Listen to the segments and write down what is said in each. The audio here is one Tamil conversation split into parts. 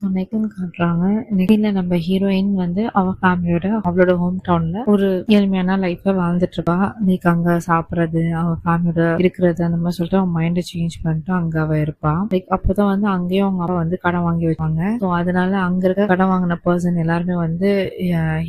நெக்ஸ்ட்ன்னு காட்டுறாங்க. நெக்ஸ்ட்ல நம்ம ஹீரோயின் வந்து அவ ஃபேமிலியோட அவளோட ஹோம் டவுன்ல ஒரு ஏழ்மையான லைஃப்ப வாழ்ந்துட்டு இருக்கா. லைக் அங்க சாப்பிடுறது, அவ ஃபேமிலியோட இருக்கிறது அந்த மாதிரி சொல்லிட்டு அவன் மைண்ட் சேஞ்ச் பண்ணிட்டு அங்க அவ இருப்பா. லைக் அப்பதான் வந்து அங்கேயும் அவங்க அப்பா வந்து கடன் வாங்கி வச்சாங்க. ஸோ அதனால அங்க இருக்க கடன் வாங்கின பர்சன் எல்லாருமே வந்து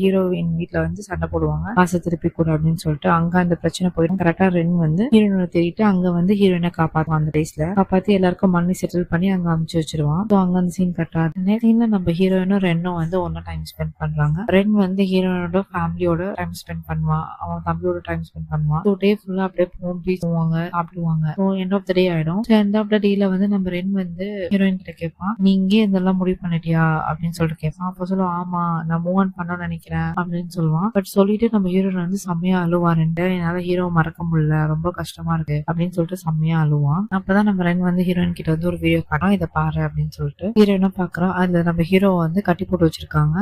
ஹீரோயின் வீட்டுல வந்து சண்டை போடுவாங்க, காசை திருப்பி கூட அப்படின்னு சொல்லிட்டு. அங்க அந்த பிரச்சனை போயிடும். கரெக்டா ரென் வந்து ஹீரோயினை தேடிட்டு அங்க வந்து ஹீரோயினை காப்பாற்றுவான். அந்த பிளேஸ்ல காப்பாத்தி எல்லாருக்கும் மண்ணி செட்டில் பண்ணி அங்க அமுச்சு வச்சிருவான். ஸோ அங்க அந்த சீன் கட்டாது. சீன்ல நம்ம ஹீரோயினும் ரென்னும் வந்து ஒன்னா டைம் ஸ்பெண்ட் பண்றாங்க. ரென் வந்து ஹீரோயினோட ஃபேமிலியோட டைம் ஸ்பெண்ட் பண்ணுவான், அவன் தம்பியோட டைம் ஸ்பெண்ட் பண்ணுவான். ஸோ டே ஃபுல்லா அப்படியே பீச் போவாங்க, சாப்பிடுவாங்க. ஸோ எண்ட் ஆஃப் த டே ஆயிடும். ஸோ எண்ட் ஆஃப் த டேல வந்து நம்ம ரென் வந்து ஹீரோயின் கிட்ட கேட்பான், நீ இங்கே இதெல்லாம் முடிவு பண்ணிட்டியா அப்படின்னு சொல்லிட்டு கேட்பான். அப்போ சொல்லுவான், ஆமா நான் மூவ் ஆன் பண்ணணும்னு நினைக்கிறேன் அப்படின்னு சொல்லுவான். பட் சொல்லிட்டு நம்ம ஹீரோயின் வந்து செம்மையா அழுவாருன்ட்டு, என்னால ஹீரோ மறக்க முடியல, ரொம்ப கஷ்டமா இருக்கு அப்படின்னு சொல்லிட்டு செம்மையா அழுவான். அப்பதான் நம்ம ரென் வந்து ஹீரோயின் கிட்ட வந்து ஒரு வீடியோ காட்டும், இதை பாரு அப்படின்னு சொல்லிட்டு. ஹீரோயினும் பாக்குறோம். அதுல நம்ம ஹீரோ வந்து கட்டி போட்டு வச்சிருக்காங்க.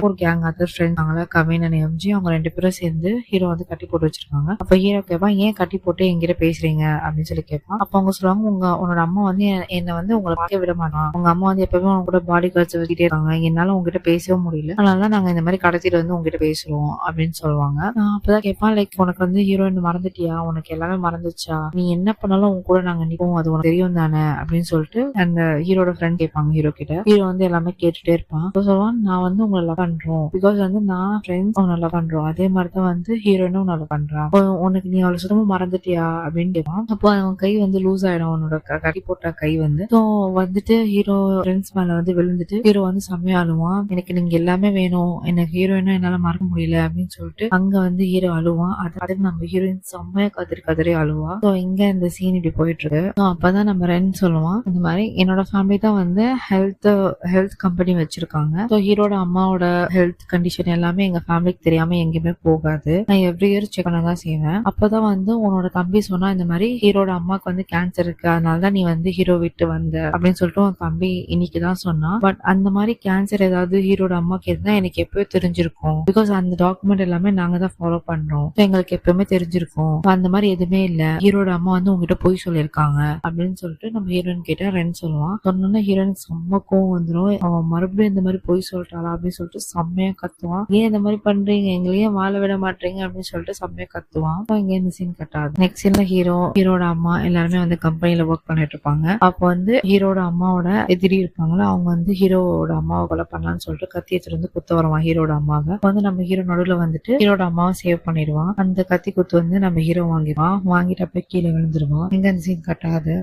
ஒரு gang other friends Kavin and MG, அவங்க 2 பேரும் சேர்ந்து ஹீரோ வந்து கட்டி போட்டு வச்சிருக்காங்க. அப்ப ஹீரோ கேட்பான், ஏன் கட்டி போட்டு என்கிட்ட பேசுறீங்க அப்படின்னு சொல்லி கேட்பான். அப்ப அவங்க சொல்லுவாங்க, உன்னோட அம்மா வந்து என்ன வந்து உங்களை பார்க்க விட மாட்டான், உங்க அம்மா வந்து எப்பவுமே உங்க கூட பாடி கார்ட்ஸ் வச்சுட்டே இருக்காங்க, என்னால உங்ககிட்ட பேசவே முடியல, அதனால நாங்க இந்த மாதிரி கடத்திட்டு வந்து உங்ககிட்ட பேசுறோம் அப்படின்னு சொல்லுவாங்க. அப்பதான் கேட்பான், லைக் உனக்கு வந்து ஹீரோயின் மறந்துட்டியா, உனக்கு எல்லாமே மறந்துச்சா, நீ என்ன பண்ணாலும் உங்க கூட நாங்க நிப்போம், அது உனக்கு தெரியும் தானே அப்படின்னு சொல்லிட்டு அந்த ஹீரோட ஃப்ரெண்ட் கேட்பாங்க ஹீரோ கிட்ட. ஹீரோ வந்து எல்லாமே கேட்டுட்டே இருப்பான். சொல்லுவான், நான் வந்து உங்களை லவ் பண்றோம், பிகாஸ் வந்து நான் ஃப்ரெண்ட்ஸ் உன்னை லவ் பண்றோம், அதே மாதிரிதான் வந்து ஹீரோயினும் உன்னை லவ் பண்றான், உனக்கு நீ அவளை சுத்தமா மறந்துட்டியா அப்படின்னு கேட்பான். அப்போ அவன் கை வந்து லூஸ் ஆயிடும், அவனோட கட்டி போட்ட கை வந்து. ஸோ வந்துட்டு ஹீரோ ஃப்ரெண்ட்ஸ் மேல வந்து விழுந்துட்டு ஹீரோ வந்து செம்மையா அழுவான். எனக்கு நீங்க எல்லாமே வேணும், எனக்கு ஹீரோயினும் என்னால மறக்க முடியல அப்படின்னு சொல்லிட்டு அங்க வந்து ஹீரோ அழுவான். அது நம்ம ஹீரோயின் செம்மையா கதறி அழுவா. ஸோ இங்க இந்த சீன் இப்படி போயிட்டு இருக்கு. அப்பதான் நம்ம ரென் சொல்லுவான், இந்த மாதிரி என்னோட ஃபேமிலி தான் வந்து ஹெல்த் கம்பெனி வச்சிருக்காங்க. ஸோ ஹீரோட அம்மாவோட ஹெல்த் கண்டிஷன் எல்லாமே எங்க ஃபேமிலிக்கு தெரியாம எங்கேயுமே போகாது, நான் எவ்ரி இயர் செக் பண்ண தான் செய்வேன். அப்பதான் வந்து உன்னோட தம்பி சொன்னா, இந்த மாதிரி ஹீரோட அம்மாக்கு வந்து கேன்சர் இருக்கு, அதனாலதான் நீ வந்து ஹீரோ விட்டு வந்த அப்படின்னு சொல்லிட்டு உன் தம்பி இன்னைக்கு தான் சொன்னான். பட் அந்த மாதிரி கேன்சர் ஏதாவது ஹீரோட அம்மாக்கு இருந்தா எனக்கு எப்பயோ தெரிஞ்சிருக்கும், பிகாஸ் அந்த டாக்குமெண்ட் எல்லாமே நாங்க தான் ஃபாலோ பண்றோம், எங்களுக்கு எப்பவுமே தெரிஞ்சிருக்கும். அந்த மாதிரி எதுவுமே இல்ல, ஹீரோட அம்மா வந்து உங்ககிட்ட போய் சொல்லியிருக்காங்க அப்படின்னு சொல்லிட்டு நம்ம ஹீரோயின் கிட்ட ரென் சொல்லுவான். சொன்னோன்னா ஹீரோயின் செம்ம கோவம் வந்துடும், அவன் மறுபடியும் இந்த மாதிரி போய் சொல்லிட்டாளா அப்படின்னு சொல்லிட்டு செம்மையா கத்துவான். ஏன் இந்த மாதிரி பண்றீங்க, எங்களையும் வாழ விட மாட்டீங்க அப்படின்னு சொல்லிட்டு செம்மையா கத்துவான். இங்க இந்த சீன் கட்டாது. நெக்ஸ்ட் சீன்ல ஹீரோட அம்மா எல்லாருமே வந்து கம்பெனில ஒர்க் பண்ணிட்டு இருப்பாங்க. அப்போ வந்து ஹீரோட அம்மாவோட எதிரி இருப்பாங்களா, அவங்க வந்து ஹீரோட அம்மாவை கொலை பண்ணலாம்னு சொல்லிட்டு கத்தி எடுத்துட்டு வந்து குத்த வருவான் ஹீரோட அம்மாவை. வந்து நம்ம ஹீரோ நடுவுல வந்துட்டு ஹீரோட அம்மாவை சேவ் பண்ணிடுவான். அந்த கத்தி குத்து வந்து நம்ம ஹீரோ வாங்கிடுவான். வாங்கிட்டு அப்படியே கீழே விழுந்துருவான். இங்க அந்த சீன் கட்டாது.